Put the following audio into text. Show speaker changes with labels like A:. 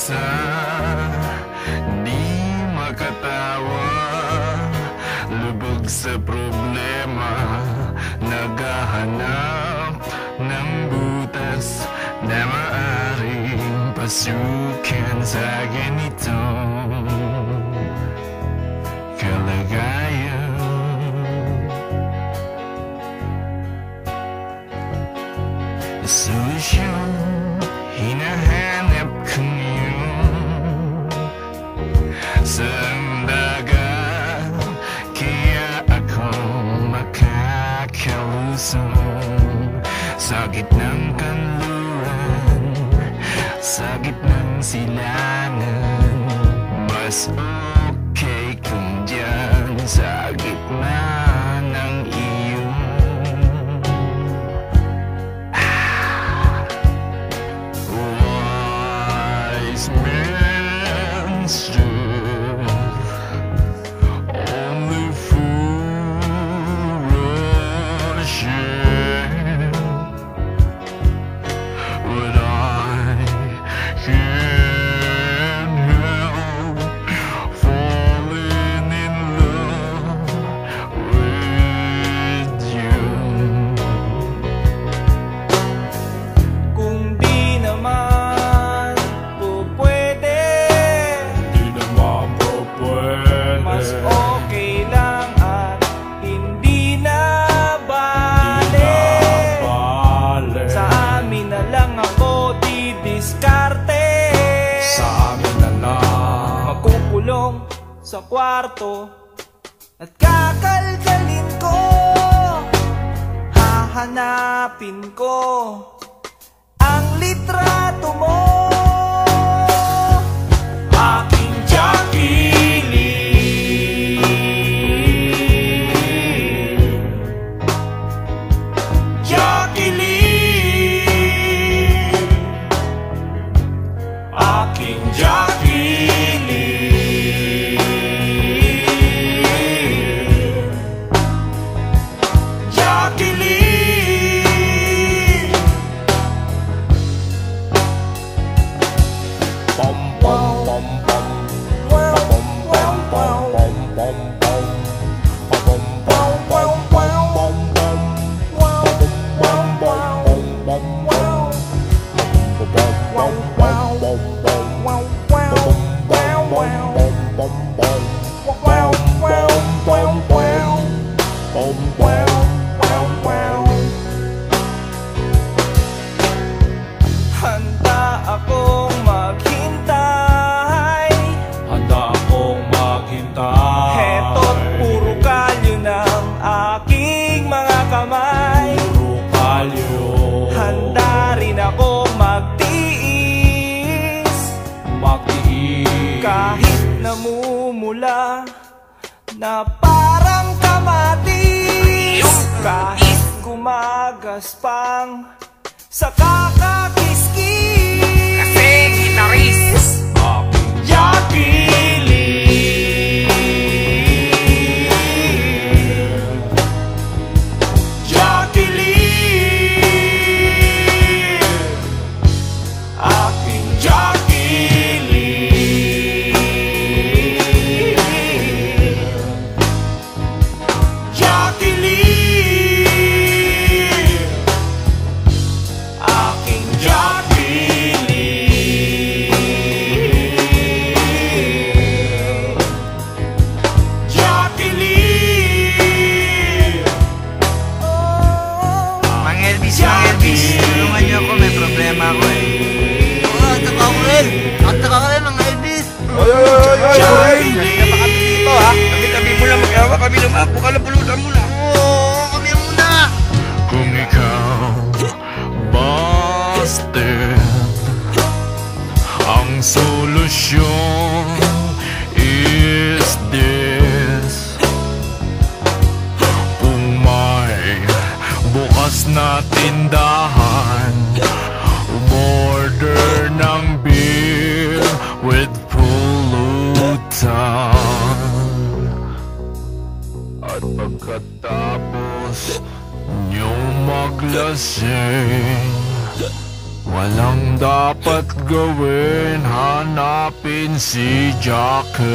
A: mag-isa, di makatawa, lubog sa problema, naghahanap ng butas na maaring pasukin sa ganitong kalagayan. Solusyon hinahanap ko ngayon sa dagat, kaya ako makakalusong sa gitnang kanluran, sa gitnang silangan. Mas okay kung dyan sa gitna ng iyong wise man's truth. Only fool share what I can't help falling in love with you.
B: Kung di naman po pwede,
A: Di naman po pwede,
B: mas okay lang at hindi na bale. Sa amin na lang ako didiskarte,
A: sa amin na lang.
B: magkukulong sa kwarto at kakalkalin ko, hahanapin ko ang litrato mo. Aking Jacqueline, Jacqueline, aking Jacqueline, Jacqueline.
A: Bum bum bum bum bum bum bum bum bum bum bum bum bum bum bum bum
B: Handa akong maghintay,
A: Handa akong maghintay.
B: heto't puro kalyo ng aking mga kamay.
A: Puro kalyo.
B: Handa rin akong magtiis,
A: Magtiis.
B: kahit namumula na parang kamatis, kahit gumagaspang sa kakakiskis.
C: Kasi gitaris.
A: Aking
B: Jacqueline, Jacqueline, aking Jacqueline, Jacqueline, aking Jacqueline, Jacqueline.
C: Mang Elvis, tulungan niyo ako, may problema ako eh. Taka ko rin, Mang Elvis. Napakabit dito ha. Tabi-tabi mo lang, mag-awa kami lumapo ka na, pulutan mo lang. Oo, kami muna.
A: Kung ikaw busted, ang solusyon is this. Kung may bukas na tindahan, umorder ng beer with pulutan. At pagkatapos nyo maglasing, Walang dapat gawin, hanapin si Jacqueline.